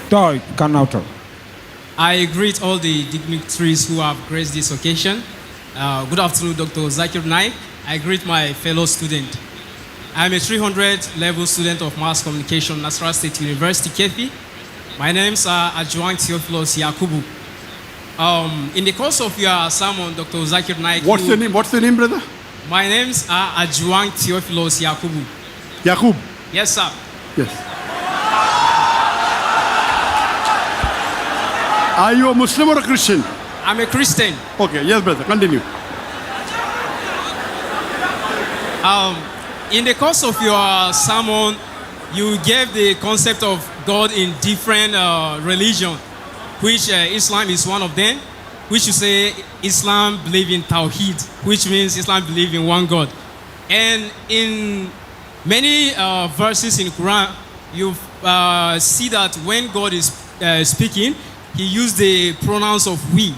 Toy Kanauto. I greet all the dignitaries who have graced this occasion. Good afternoon, Dr. Zakir Naik. I greet my fellow student. I'm a 300 level student of Mass Communication, Nasarawa State University, Kefi. My name's Adjoint Theophilus Yakubu. In the course of your sermon, Dr. Zakir Naik. What's the name? What's the name, brother? My name's Adjoint Theophilus Yakubu. Yakub. Yes, sir. Yes. Are you a Muslim or a Christian? I'm a Christian. Okay, yes, brother. Continue. In the course of your sermon, you gave the concept of God in different religions, which Islam is one of them, which you say Islam believe in Tawheed, which means Islam believe in one God. And in many verses in Quran, you see that when God is speaking, he used the pronouns of we.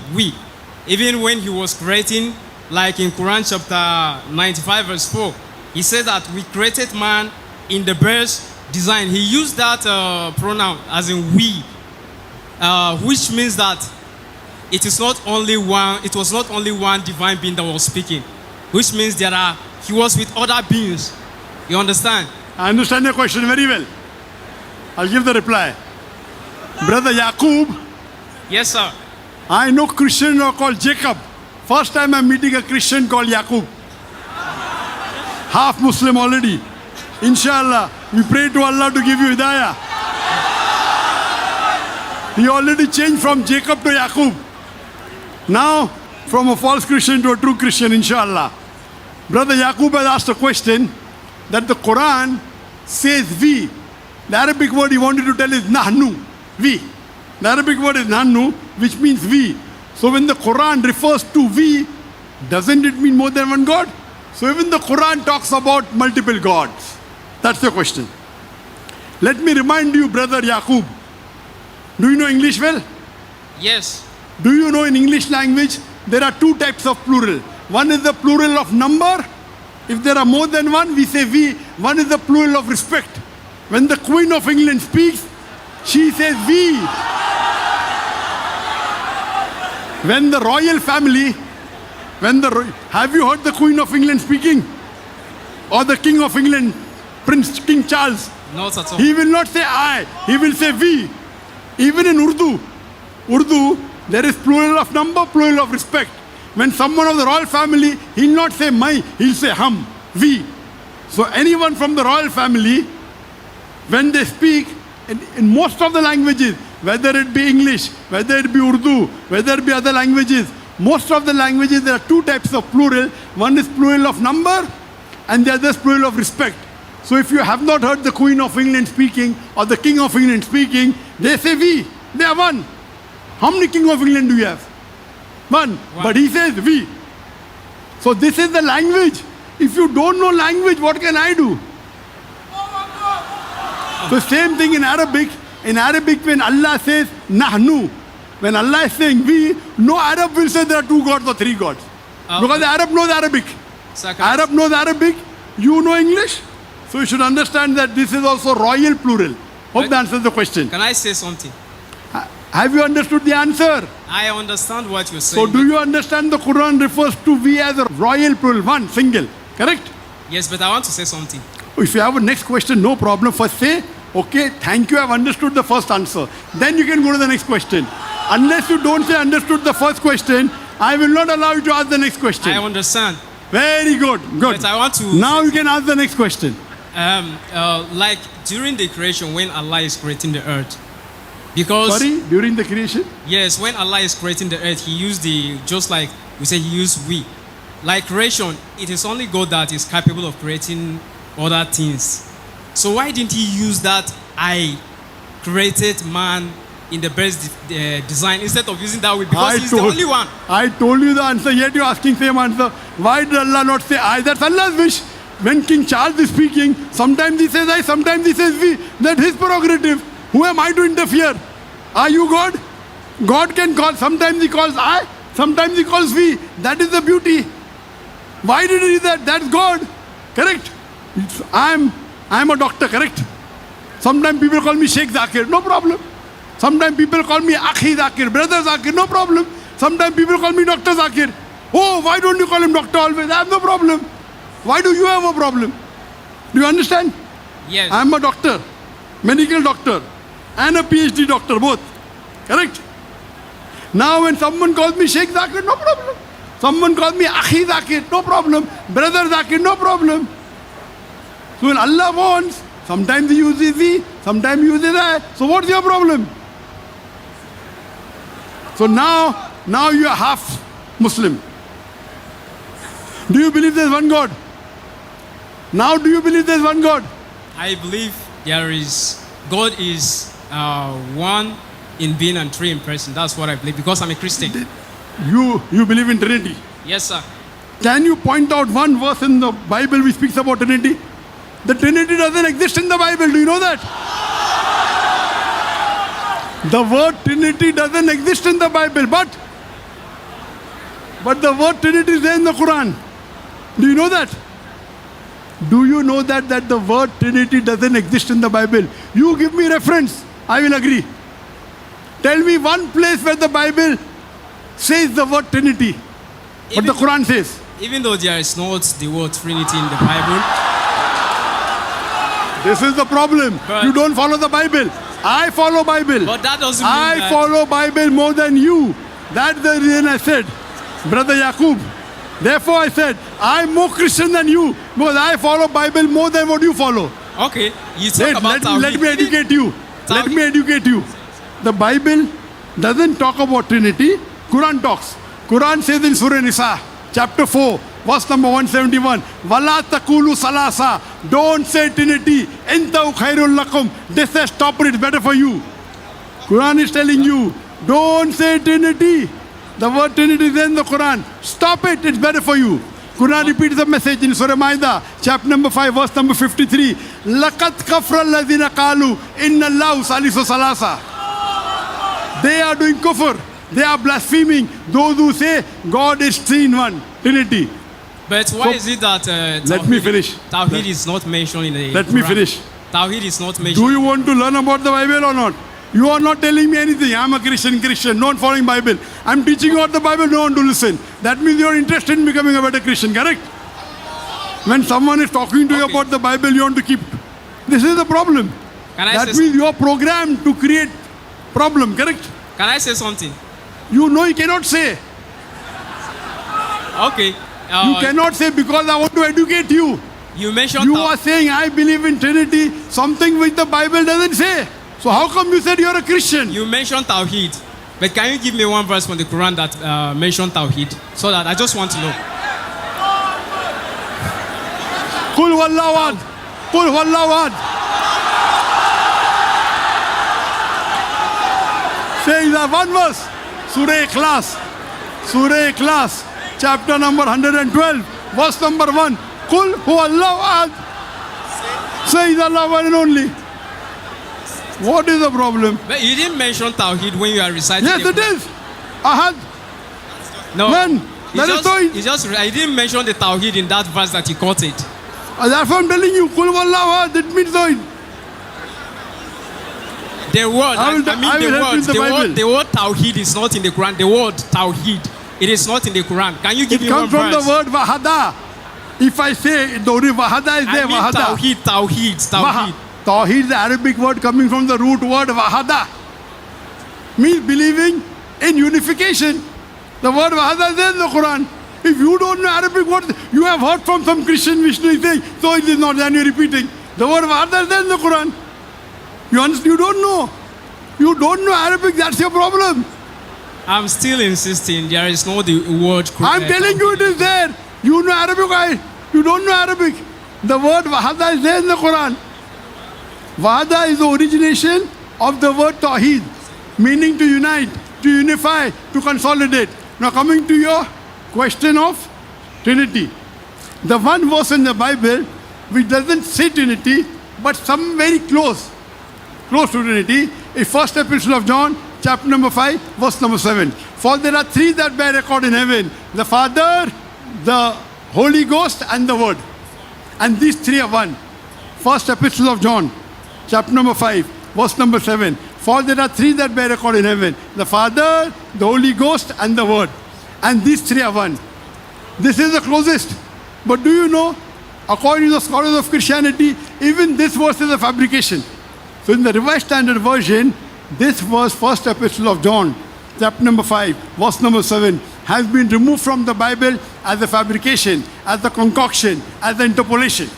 Even when he was creating, like in Quran chapter 95 verse 4, he said that we created man in the best design. He used that pronoun as in we, which means that it was not only one divine being that was speaking, which means he was with other beings. You understand? I understand your question very well. I'll give the reply. Brother Yakub. Yes, sir. I know Christians are called Jacob. First time I'm meeting a Christian called Yakub. Half Muslim already. Inshallah, we pray to Allah to give you hidayah. He already changed from Jacob to Yakub. Now, from a false Christian to a true Christian, inshallah. Brother Yakub has asked a question that the Quran says we. The Arabic word he wanted to tell is nahnu, we. The Arabic word is nahnu, which means we. So when the Quran refers to we, doesn't it mean more than one God? So even the Quran talks about multiple gods. That's the question. Let me remind you, brother Yakub. Do you know English well? Yes. Do you know in English language, there are two types of plural. One is the plural of number. If there are more than one, we say we. One is the plural of respect. When the Queen of England speaks, she says we. When the royal family, have you heard the Queen of England speaking? Or the King of England, King Charles? Not at all. He will not say I, he will say we. Even in Urdu, there is plural of number, plural of respect. When someone of the royal family, he'll not say my, he'll say hum, we. So anyone from the royal family, when they speak, in most of the languages, whether it be English, whether it be Urdu, whether it be other languages, most of the languages there are two types of plural. One is plural of number and the other is plural of respect. So if you have not heard the Queen of England speaking or the King of England speaking, they say we, they are one. How many King of England do you have? One. But he says we. So this is the language. If you don't know language, what can I do? The same thing in Arabic. In Arabic, when Allah says nahnu, when Allah is saying we, no Arab will say there are two gods or three gods. Because the Arab knows Arabic. Arab knows Arabic, you know English. So you should understand that this is also royal plural. Hope that answers the question. Can I say something? Have you understood the answer? I understand what you're saying. So do you understand the Quran refers to we as a royal plural, one, single, correct? Yes, but I want to say something. If you have a next question, no problem. First say, okay, thank you, I've understood the first answer. Then you can go to the next question. Unless you don't say understood the first question, I will not allow you to ask the next question. I understand. Very good, good. But I want to... Now you can ask the next question. Like during the creation, when Allah is creating the earth, because... Sorry, during the creation? Yes, when Allah is creating the earth, he used just like we say, he used we. Like creation, it is only God that is capable of creating other things. So why didn't he use that I created man in the best design instead of using that way? Because he's the only one. I told you the answer, yet you're asking same answer. Why did Allah not say I? That's Allah's wish. When King Charles is speaking, sometimes he says I, sometimes he says we. That's his prerogative. Who am I to interfere? Are you God? God can call, sometimes he calls I, sometimes he calls we. That is the beauty. Why did he do that? That's God. Correct? I'm a doctor, correct? Sometimes people call me Sheikh Zakir. No problem. Sometimes people call me Akhi Zakir, brother Zakir, no problem. Sometimes people call me Dr. Zakir. Oh, why don't you call him doctor always? I have no problem. Why do you have a problem? Do you understand? Yes. I am a doctor, medical doctor, and a PhD doctor, both. Correct? Now when someone calls me Sheikh Zakir, no problem. Someone calls me Akhi Zakir, no problem. Brother Zakir, no problem. So when Allah wants, sometimes He uses He, sometimes He uses I. So what's your problem? So now you are half Muslim. Do you believe there's one God? Now do you believe there's one God? I believe God is one in being and three in person. That's what I believe because I'm a Christian. You believe in Trinity. Yes, sir. Can you point out one verse in the Bible which speaks about Trinity? The Trinity doesn't exist in the Bible. Do you know that? The word Trinity doesn't exist in the Bible, but the word Trinity is there in the Quran. Do you know that? Do you know that the word Trinity doesn't exist in the Bible? You give me reference, I will agree. Tell me one place where the Bible says the word Trinity, but the Quran says. Even though there is not the word Trinity in the Bible. This is the problem. But you don't follow the Bible. I follow Bible. But that doesn't mean I follow Bible more than you. That's the reason I said, Brother Yaqub. Therefore I said, I'm more Christian than you because I follow Bible more than what you follow. Okay, you talk about Tawheed. Let me educate you. Let me educate you. The Bible doesn't talk about Trinity. Quran talks. Quran says in Surah Nisa, chapter 4, verse number 171, Wala taqulu salasa. Don't say Trinity. Intahu khairul lakum. They say stop it, it's better for you. Quran is telling you, don't say Trinity. The word Trinity is in the Quran. Stop it, it's better for you. Quran repeats the message in Surah Maida, chapter number 5, verse number 53. Laqad kafra alladhina qalu inna Allahu salisu salasa. They are doing kufr. They are blaspheming. Those who say God is three in one, Trinity. But why is it that let me finish. Tawheed is not mentioned in the Let Quran? me finish. Tawheed is not mentioned. Do you want to learn about the Bible or not? You are not telling me anything. I'm a Christian, not following Bible. I'm teaching you about the Bible, no one to listen. That means you're interested in becoming a better Christian, correct? When someone is talking to you about the Bible, you want to keep. This is the problem. That means you are programmed to create problem, correct? Can I say something? You know you cannot say. Okay. You cannot say because I want to educate you. You mentioned You are saying I believe in Trinity, something which the Bible doesn't say. So how come you said you're a Christian? You mentioned Tawheed. But can you give me one verse from the Quran that mentioned Tawheed? So that I just want to know. Qul wallahu ahad. Qul wallahu ahad. Say that one verse. Surah Ikhlas. Surah Ikhlas. Chapter number 112. Verse number 1. Qul huwallahu ahad. Say is Allah one and only. What is the problem? But you didn't mention Tawheed when you are reciting. Yes, it is. Ahad. No. When? That is so. I didn't mention the Tawheed in that verse that you quoted. That's what I'm telling you. Qul wallahu ahad. That means so. The word, the word Tawheed is not in the Quran. The word Tawheed, it is not in the Quran. Can you give me one verse? It comes from the word Wahada. If I say the word Wahada is there, Wahada. Tawheed. Tawheed is the Arabic word coming from the root word Wahada. Means believing in unification. The word Wahada is there in the Quran. If you don't know Arabic words, you have heard from some Christian missionary saying, so it is not, and you're repeating. The word Wahada is there in the Quran. You understand? You don't know. You don't know Arabic, that's your problem. I'm still insisting there is no the word. I'm telling you it is there. You know Arabic, you don't know Arabic. The word Wahada is there in the Quran. Wahada is the origination of the word Tawheed, meaning to unite, to unify, to consolidate. Now coming to your question of Trinity. The one verse in the Bible which doesn't say Trinity, but some very close to Trinity, is first epistle of John, chapter number 5, verse number 7. For there are three that bear record in heaven, the Father, the Holy Ghost, and the Word. And these three are one. First epistle of John, chapter number 5, verse number 7. For For there are three that bear record in heaven: the Father, the Holy Ghost, and the Word. And these three are one. This is the closest. But do you know, according to the scholars of Christianity, even this verse is a fabrication. So in the Revised Standard Version, this verse, first epistle of John, chapter number 5, verse number 7, has been removed from the Bible as a fabrication, as a concoction, as an interpolation.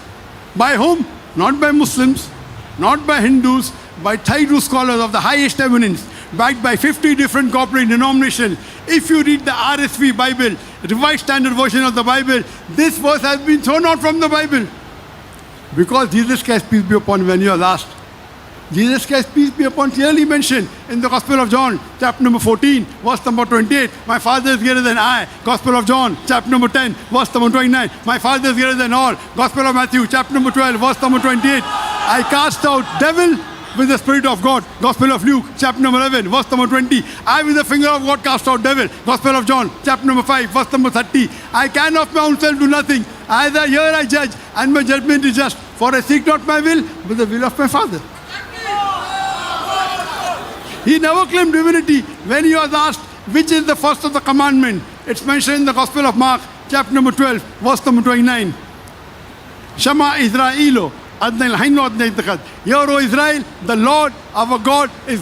By whom? Not by Muslims, not by Hindus, by Thai scholars of the highest eminence, backed by 50 different corporate denominations. If you read the RSV Bible, Revised Standard Version of the Bible, this verse has been thrown out from the Bible. Because Jesus Christ, peace be upon him, when you are asked, Jesus Christ, peace be upon him, clearly mentioned in the Gospel of John, chapter number 14, verse number 28, my Father is greater than I. Gospel of John, chapter number 10, verse number 29, my Father is greater than all. Gospel of Matthew, chapter number 12, verse number 28, I cast out devil with the Spirit of God. Gospel of Luke, chapter number 11, verse number 20, I with the finger of God cast out devil. Gospel of John, chapter number 5, verse number 30, I can of my own self do nothing. As I hear, I judge, and my judgment is just. For I seek not my will, but the will of my Father. He never claimed divinity. When he was asked, which is the first of the commandment, it's mentioned in the Gospel of Mark, chapter number 12, verse number 29. Shema Israelo, Adnai Lahainu Adnai Takat. Hear, O Israel, the Lord our God is